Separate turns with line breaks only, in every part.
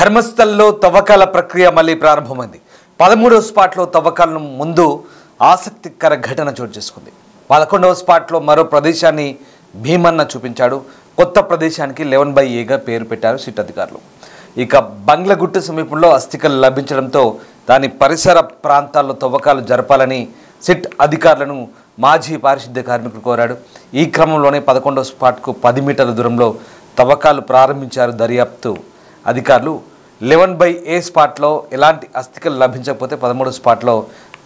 ధర్మస్థల్లో తవ్వకాల ప్రక్రియ మళ్ళీ ప్రారంభమైంది. 13వ స్పాట్లో తవ్వకాలను ముందు ఆసక్తికర ఘటన చోటు చేసుకుంది. 11వ స్పాట్లో మరో ప్రదేశాన్ని భీమన్న చూపించాడు. కొత్త ప్రదేశానికి 11/Aగా పేరు పెట్టారు సిట్ అధికారులు. ఇక బంగ్లగుట్ట సమీపంలో అస్థికలు లభించడంతో దాని పరిసర ప్రాంతాల్లో తవ్వకాలు జరపాలని సిట్ అధికారులను మాజీ పారిశుద్ధ్య కార్మికులు కోరాడు. ఈ క్రమంలోనే 11వ స్పాట్కు 10 మీటర్ల దూరంలో తవ్వకాలు ప్రారంభించారు దర్యాప్తు అధికారులు. 11/A స్పాట్లో ఎలాంటి అస్థికలు లభించకపోతే 13వ స్పాట్లో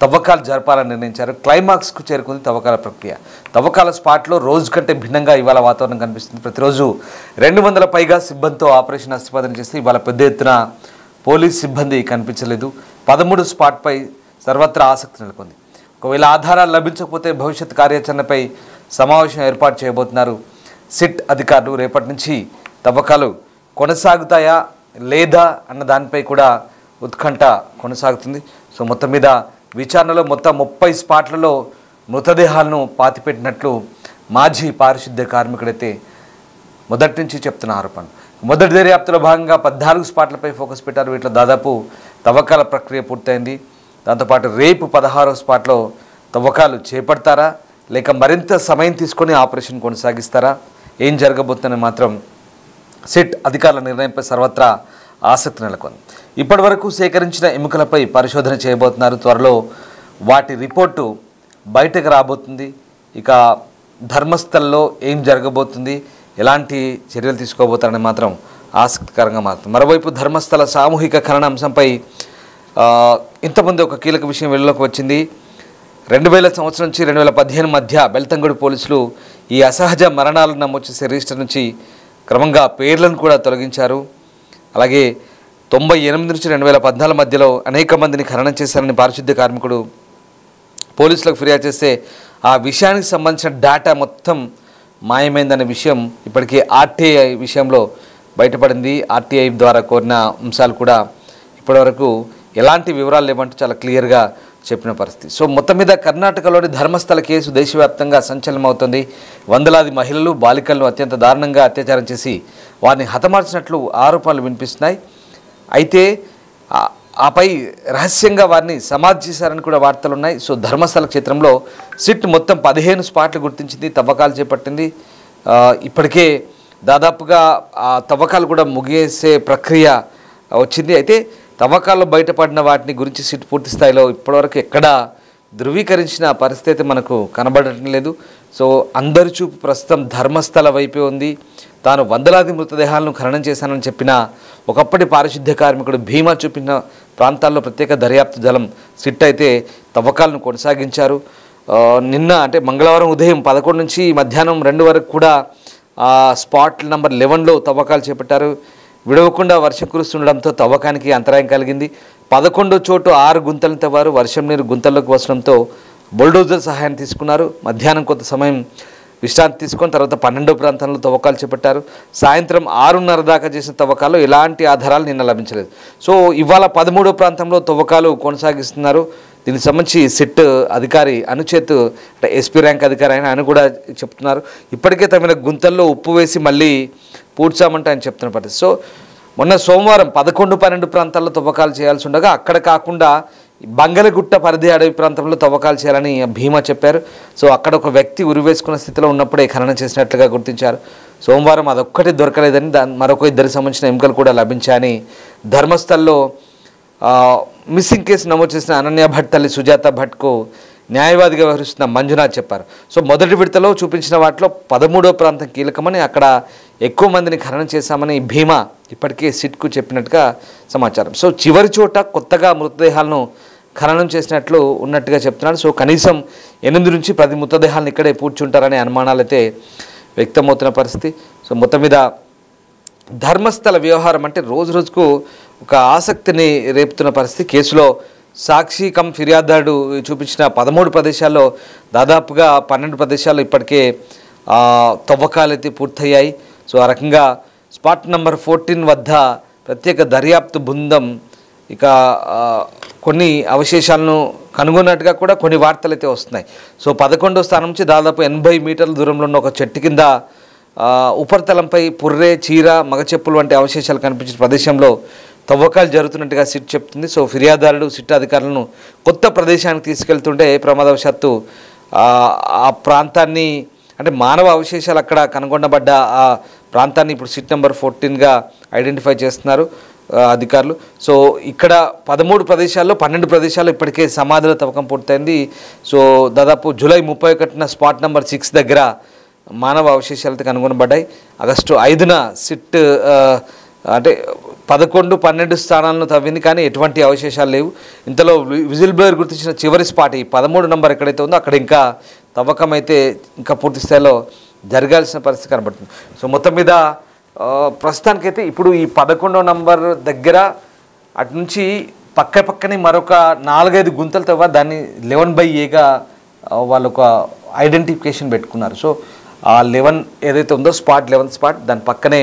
తవ్వకాలు జరపాలని నిర్ణయించారు. క్లైమాక్స్కు చేరుకుంది తవ్వకాల ప్రక్రియ. తవ్వకాల స్పాట్లో రోజు కంటే భిన్నంగా ఇవాళ వాతావరణం కనిపిస్తుంది. ప్రతిరోజు 200 పైగా సిబ్బందితో ఆపరేషన్ అస్థిపంజన చేస్తే ఇవాళ పెద్ద ఎత్తున పోలీస్ సిబ్బంది కనిపించలేదు. 13 స్పాట్పై సర్వత్రా ఆసక్తి నెలకొంది. ఒకవేళ ఆధారాలు లభించకపోతే భవిష్యత్ కార్యాచరణపై సమావేశం ఏర్పాటు చేయబోతున్నారు సిట్ అధికారులు. రేపటి నుంచి తవ్వకాలు కొనసాగుతాయా లేదా అన్న దానిపై కూడా ఉత్కంఠ కొనసాగుతుంది. సో మొత్తం మీద విచారణలో మొత్తం 30 స్పాట్లలో మృతదేహాలను పాతిపెట్టినట్లు మాజీ పారిశుద్ధ్య కార్మికుడైతే మొదటి నుంచి చెప్తున్న ఆరోపణ. మొదటి దర్యాప్తులో భాగంగా 14 స్పాట్లపై ఫోకస్ పెట్టారు. వీటిలో దాదాపు తవ్వకాల ప్రక్రియ పూర్తయింది. దాంతోపాటు రేపు 16వ స్పాట్లో తవ్వకాలు చేపడతారా లేక మరింత సమయం తీసుకొని ఆపరేషన్ కొనసాగిస్తారా, ఏం జరగబోతుందని మాత్రం సిట్ అధికారుల నిర్ణయంపై సర్వత్రా ఆసక్తి నెలకొంది. ఇప్పటి వరకు సేకరించిన ఎముకలపై పరిశోధన చేయబోతున్నారు. త్వరలో వాటి రిపోర్టు బయటకు రాబోతుంది. ఇక ధర్మస్థల్లో ఏం జరగబోతుంది, ఎలాంటి చర్యలు తీసుకోబోతారని మాత్రం ఆసక్తికరంగా మారుతుంది. మరోవైపు ధర్మస్థల సామూహిక ఖనన అంశంపై ఇంతకుముందు ఒక కీలక విషయం వెలుగులోకి వచ్చింది. 2000 సంవత్సరం నుంచి 2015 మధ్య బెల్తంగడి పోలీసులు ఈ అసహజ మరణాలను నమోదు చేసే రిజిస్టర్ నుంచి క్రమంగా పేర్లను కూడా తొలగించారు. అలాగే 98 నుంచి 2014 మధ్యలో అనేక మందిని ఖననం చేశారని పారిశుద్ధ్య కార్మికుడు పోలీసులకు ఫిర్యాదు చేస్తే ఆ విషయానికి సంబంధించిన డేటా మొత్తం మాయమైందనే విషయం ఇప్పటికీ ఆర్టీఐ విషయంలో బయటపడింది. ఆర్టీఐ ద్వారా కోరిన అంశాలు కూడా ఇప్పటివరకు ఎలాంటి వివరాలు లేవంటూ చాలా క్లియర్గా చెప్పిన పరిస్థితి. సో మొత్తం మీద కర్ణాటకలోని ధర్మస్థల కేసు దేశవ్యాప్తంగా సంచలనం అవుతుంది. వందలాది మహిళలు బాలికలను అత్యంత దారుణంగా అత్యాచారం చేసి వారిని హతమార్చినట్లు ఆరోపణలు వినిపిస్తున్నాయి. అయితే ఆపై రహస్యంగా వారిని సమాధి చేశారని కూడా వార్తలు ఉన్నాయి. సో ధర్మస్థల క్షేత్రంలో సిట్ మొత్తం 15 స్పాట్లు గుర్తించింది, తవ్వకాలు చేపట్టింది. ఇప్పటికే దాదాపుగా ఆ తవ్వకాలు కూడా ముగిసే ప్రక్రియ వచ్చింది. అయితే తవ్వకాల్లో బయటపడిన వాటిని గురించి సిట్ పూర్తి స్థాయిలో ఇప్పటివరకు ఎక్కడా ధృవీకరించిన పరిస్థితి మనకు కనబడటం లేదు. సో అందరి చూపు ప్రస్తుతం ధర్మస్థల వైపే ఉంది. తాను వందలాది మృతదేహాలను ఖననం చేశానని చెప్పిన ఒకప్పటి పారిశుద్ధ్య కార్మికుడు భీమా చూపిన ప్రాంతాల్లో ప్రత్యేక దర్యాప్తు దళం సిట్ అయితే తవ్వకాలను కొనసాగించారు. నిన్న అంటే మంగళవారం ఉదయం 11 నుంచి మధ్యాహ్నం 2 వరకు కూడా స్పాట్ నెంబర్ 11లో తవ్వకాలు చేపట్టారు. విడవకుండా వర్షం కురుస్తుండడంతో తవ్వకానికి అంతరాయం కలిగింది. 11 చోటు 6 గుంతలను తవ్వారు. వర్షం నీరు గుంతల్లోకి వస్తడంతో బుల్డోజర్ సహాయం తీసుకున్నారు. మధ్యాహ్నం కొంత సమయం విశ్రాంతి తీసుకొని తర్వాత 12వ ప్రాంతంలో తవ్వకాలు చేపట్టారు. సాయంత్రం 6:30 దాకా చేసిన తవ్వకాల్లో ఎలాంటి ఆధారాలు నిన్న లభించలేదు. సో ఇవాళ 13వ ప్రాంతంలో తవ్వకాలు కొనసాగిస్తున్నారు. దీనికి సంబంధించి సిట్ అధికారి అనుచేత్ అంటే ఎస్పీ ర్యాంక్ అధికారి ఆయన కూడా చెప్తున్నారు. ఇప్పటికే తమిళ గుంతల్లో ఉప్పు వేసి మళ్ళీ పూడ్చామంటే ఆయన చెప్తున్న పరిస్థితి. సో మొన్న సోమవారం 11, 12 ప్రాంతాల్లో తవ్వకాలు చేయాల్సి ఉండగా అక్కడ కాకుండా బంగలగుట్ట పరిధి అడవి ప్రాంతంలో తవ్వకాలు చేయాలని భీమా చెప్పారు. సో అక్కడ ఒక వ్యక్తి ఉరివేసుకున్న స్థితిలో ఉన్నప్పుడే ఖననం చేసినట్లుగా గుర్తించారు. సోమవారం అదొక్కటి దొరకలేదని మరొక 2 సంబంధించిన ఎముకలు కూడా లభించాయని ధర్మస్థల్లో మిస్సింగ్ కేసు నమోదు చేసిన అనన్య భట్ తల్లి సుజాత భట్కు న్యాయవాదిగా వ్యవహరిస్తున్న మంజునాథ్ చెప్పారు. సో మొదటి విడతలో చూపించిన వాటిలో 13వ ప్రాంతం కీలకమని అక్కడ ఎక్కువ మందిని ఖననం చేశామని భీమా ఇప్పటికే సిట్కు చెప్పినట్టుగా సమాచారం. సో చివరి చోట కొత్తగా మృతదేహాలను ఖననం చేసినట్లు ఉన్నట్టుగా చెప్తున్నాడు. సో కనీసం 8 నుంచి 10 మృతదేహాలను ఇక్కడే పూడ్చుంటారనే అనుమానాలు అయితే వ్యక్తమవుతున్న పరిస్థితి. సో మొత్తం మీద ధర్మస్థల వ్యవహారం అంటే రోజు రోజుకు ఒక ఆసక్తిని రేపుతున్న పరిస్థితి. కేసులో సాక్షి కమ్ ఫిర్యాదుదారుడు చూపించిన 13 ప్రదేశాల్లో దాదాపుగా 12 ప్రదేశాల్లో ఇప్పటికే తవ్వకాలు అయితే పూర్తయ్యాయి. సో ఆ రకంగా స్పాట్ నెంబర్ 14 వద్ద ప్రత్యేక దర్యాప్తు బృందం ఇక కొన్ని అవశేషాలను కనుగొన్నట్టుగా కూడా కొన్ని వార్తలు అయితే వస్తున్నాయి. సో 11వ స్థానం నుంచి దాదాపు 80 మీటర్ల దూరంలో ఉన్న ఒక చెట్టు కింద ఉపరితలంపై పుర్రె, చీర, మగచెప్పులు వంటి అవశేషాలు కనిపించిన ప్రదేశంలో తవ్వకాలు జరుగుతున్నట్టుగా సిట్ చెప్తుంది. సో ఫిర్యాదుదారుడు సిట్ అధికారులను కొత్త ప్రదేశానికి తీసుకెళ్తుంటే ప్రమాదవశాత్తు ఆ ప్రాంతాన్ని అంటే మానవ అవశేషాలు అక్కడ కనుగొనబడ్డ ఆ ప్రాంతాన్ని ఇప్పుడు సిట్ నెంబర్ 14గా ఐడెంటిఫై చేస్తున్నారు అధికారులు. సో ఇక్కడ 13 ప్రదేశాల్లో 12 ప్రదేశాల్లో ఇప్పటికే సమాధుల తవ్వకం పూర్తయింది. సో దాదాపు జూలై 31న స్పాట్ నెంబర్ 6 దగ్గర మానవ అవశేషాలతో కనుగొనబడ్డాయి. ఆగస్టు 5న సిట్ అంటే 11, 12 స్థానాలను తవ్వింది, కానీ ఎటువంటి అవశేషాలు లేవు. ఇంతలో విజిల్ బ్లోయర్ గుర్తించిన చివరి స్పాట్ ఈ 13 నంబర్ ఎక్కడైతే ఉందో అక్కడ ఇంకా తవ్వకం అయితే ఇంకా పూర్తి స్థాయిలో జరగాల్సిన పరిస్థితి కనబడుతుంది. సో మొత్తం మీద ప్రస్తుతానికైతే ఇప్పుడు ఈ 11వ నంబర్ దగ్గర అటు నుంచి పక్కనే మరొక 4-5 గుంతలు తవ్వ దాన్ని 11/Aగా వాళ్ళు ఒక ఐడెంటిఫికేషన్ పెట్టుకున్నారు. సో ఆ 11 ఏదైతే ఉందో స్పాట్ 11th స్పాట్ దాని పక్కనే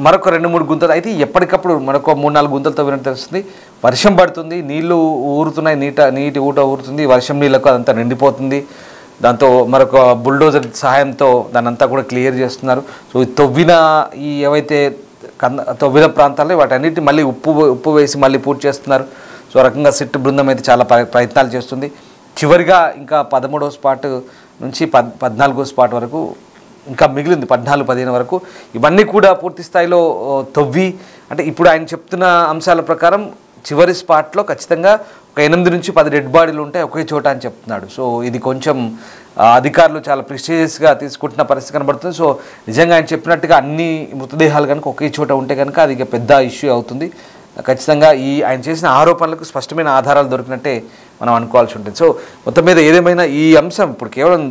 మరొక 2-3 గుంతలు అయితే ఎప్పటికప్పుడు మరొక 3-4 గుంతలు తవ్వినట్టు తెలుస్తుంది. వర్షం పడుతుంది, నీళ్లు ఊరుతున్నాయి, నీటి ఊట ఊరుతుంది, వర్షం నీళ్ళకు అదంతా నిండిపోతుంది. దాంతో మరొక బుల్డోజర్ సహాయంతో దాన్ని అంతా కూడా క్లియర్ చేస్తున్నారు. సో ఏవైతే తవ్విన ప్రాంతాల్లో వాటన్నిటిని మళ్ళీ ఉప్పు వేసి మళ్ళీ పూర్తి చేస్తున్నారు. సో రకంగా సిట్ బృందం అయితే చాలా ప్రయత్నాలు చేస్తుంది. చివరిగా ఇంకా 13వ స్పాట్ నుంచి 14వ స్పాట్ వరకు ఇంకా మిగిలింది 14-15 వరకు. ఇవన్నీ కూడా పూర్తి స్థాయిలో తవ్వి అంటే ఇప్పుడు ఆయన చెప్తున్న అంశాల ప్రకారం చివరి స్పాట్లో ఖచ్చితంగా ఒక 8 నుంచి 10 డెడ్ బాడీలు ఉంటాయి ఒకే చోట అని చెప్తున్నాడు. సో ఇది కొంచెం అధికారులు చాలా ప్రెస్టీజియస్గా తీసుకుంటున్న పరిస్థితి కనబడుతుంది. సో నిజంగా ఆయన చెప్పినట్టుగా అన్ని మృతదేహాలు కనుక ఒకే చోట ఉంటే కనుక అది ఇక పెద్ద ఇష్యూ అవుతుంది. ఖచ్చితంగా ఆయన చేసిన ఆరోపణలకు స్పష్టమైన ఆధారాలు దొరికినట్టే మనం అనుకోవాల్సి ఉంటుంది. సో మొత్తం మీద ఏదేమైనా ఈ అంశం ఇప్పుడు కేవలం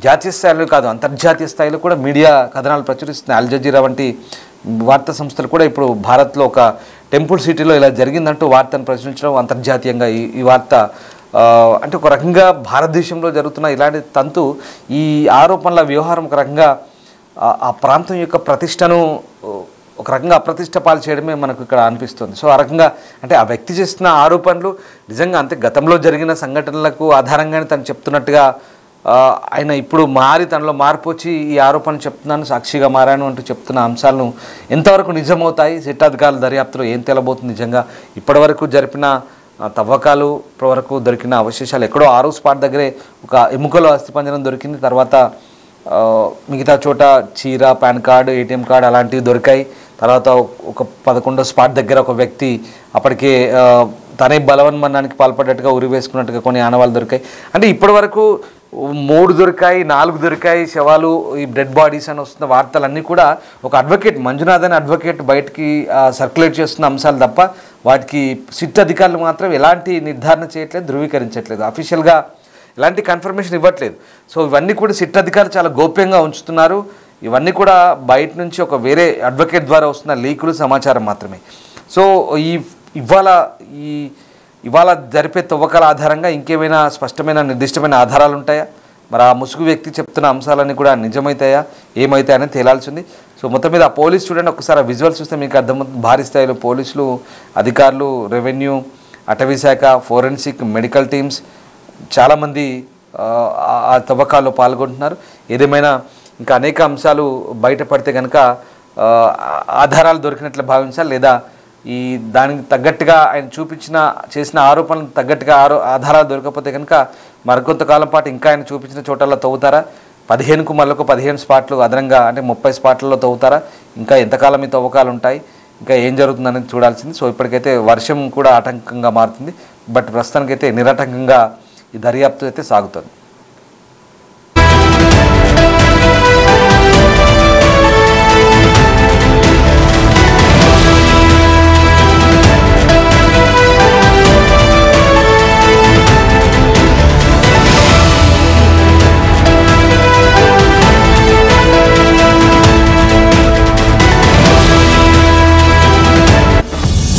జాతీయ స్థాయిలో కాదు, అంతర్జాతీయ స్థాయిలో కూడా మీడియా కథనాలు ప్రచురిస్తున్నాయి. అల్ జజీరా వంటి వార్తా సంస్థలు కూడా ఇప్పుడు భారత్లో ఒక టెంపుల్ సిటీలో ఇలా జరిగిందంటూ వార్తను ప్రచురించడం, అంతర్జాతీయంగా ఈ వార్త అంటే ఒక రకంగా భారతదేశంలో జరుగుతున్న ఇలాంటి తంతు ఈ ఆరోపణల వ్యవహారం ఒక రకంగా ఆ ప్రాంతం యొక్క ప్రతిష్టను ఒక రకంగా అప్రతిష్ట పాలు చేయడమే మనకు ఇక్కడ అనిపిస్తుంది. సో ఆ రకంగా అంటే ఆ వ్యక్తి చేస్తున్న ఆరోపణలు నిజంగా అంతే గతంలో జరిగిన సంఘటనలకు ఆధారంగానే తను చెప్తున్నట్టుగా ఆయన ఇప్పుడు తనలో మార్పు వచ్చి ఈ ఆరోపణలు చెప్తున్నాను, సాక్షిగా మారాను అంటూ చెప్తున్న అంశాలను ఎంతవరకు నిజమవుతాయి, సిట్ అధికారుల దర్యాప్తులో ఏం తేలబోతుంది, నిజంగా ఇప్పటివరకు జరిపిన తవ్వకాలు ఇప్పటివరకు దొరికిన అవశేషాలు ఎక్కడో 6వ స్పాట్ దగ్గరే ఒక ఎముకలో అస్థిపంజరం దొరికింది. తర్వాత మిగతా చోట చీర, పాన్ కార్డు, ఏటీఎం కార్డు అలాంటివి దొరికాయి. తర్వాత ఒక 11వ స్పాట్ దగ్గర ఒక వ్యక్తి అప్పటికే తనే బలవన్మరణానికి పాల్పడ్డట్టుగా ఉరి వేసుకున్నట్టుగా కొన్ని ఆనవాళ్ళు దొరికాయి. అంటే ఇప్పటి వరకు 3 దొరికాయి, 4 దొరికాయి శవాలు, ఈ డెడ్ బాడీస్ అని వస్తున్న వార్తలన్నీ కూడా ఒక అడ్వకేట్ మంజునాథ్ అనే అడ్వకేట్ బయటికి సర్క్యులేట్ చేస్తున్న అంశాలు తప్ప వాటికి సిట్ అధికారులు మాత్రం ఎలాంటి నిర్ధారణ చేయట్లేదు, ధృవీకరించట్లేదు, అఫీషియల్గా ఎలాంటి కన్ఫర్మేషన్ ఇవ్వట్లేదు. సో ఇవన్నీ కూడా సిట్ అధికారులు చాలా గోప్యంగా ఉంచుతున్నారు. ఇవన్నీ కూడా బయట నుంచి ఒక వేరే అడ్వకేట్ ద్వారా వస్తున్న లీకులు సమాచారం మాత్రమే. సో ఇవాళ జరిపే తవ్వకాల ఆధారంగా ఇంకేమైనా స్పష్టమైన నిర్దిష్టమైన ఆధారాలు ఉంటాయా, మరి ఆ ముసుగు వ్యక్తి చెప్తున్న అంశాలన్నీ కూడా నిజమవుతాయా ఏమవుతాయని తేలాల్సింది. సో మొత్తం మీద ఆ పోలీస్ చూడండి, ఒకసారి ఆ విజువల్స్ చూస్తే మీకు అర్థమవుతుంది. భారీ స్థాయిలో పోలీసులు, అధికారులు, రెవెన్యూ, అటవీ శాఖ, ఫోరెన్సిక్, మెడికల్ టీమ్స్ చాలామంది ఆ తవ్వకాల్లో పాల్గొంటున్నారు. ఏదేమైనా ఇంకా అనేక అంశాలు బయటపడితే కనుక ఆధారాలు దొరికినట్లు భావించాలి, లేదా దానికి తగ్గట్టుగా ఆయన చేసిన ఆరోపణలకు తగ్గట్టుగా ఆధారాలు దొరకకపోతే కనుక మరికొంతకాలం పాటు ఇంకా ఆయన చూపించిన చోటల్లో తవ్వుతారా, 15కు మళ్ళొక 15 స్పాట్లు అదనంగా అంటే 30 స్పాట్లలో తవ్వుతారా, ఇంకా ఎంతకాలం ఈ తవ్వకాలు ఉంటాయి, ఇంకా ఏం జరుగుతుందనేది చూడాల్సింది. సో ఇప్పటికైతే వర్షం కూడా ఆటంకంగా మారుతుంది, బట్ ప్రస్తుతానికైతే నిరాటంకంగా ఈ దర్యాప్తు అయితే సాగుతుంది.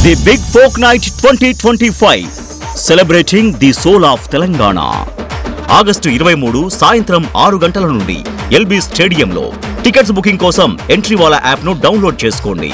The Big Folk Night 2025 celebrating the soul of Telangana. August 23 సాయంత్రం 6 గంటల నుండి ఎల్బీ స్టేడియంలో. టికెట్స్ బుకింగ్ కోసం ఎంట్రీ వాలా యాప్ ను డౌన్లోడ్ చేసుకోండి.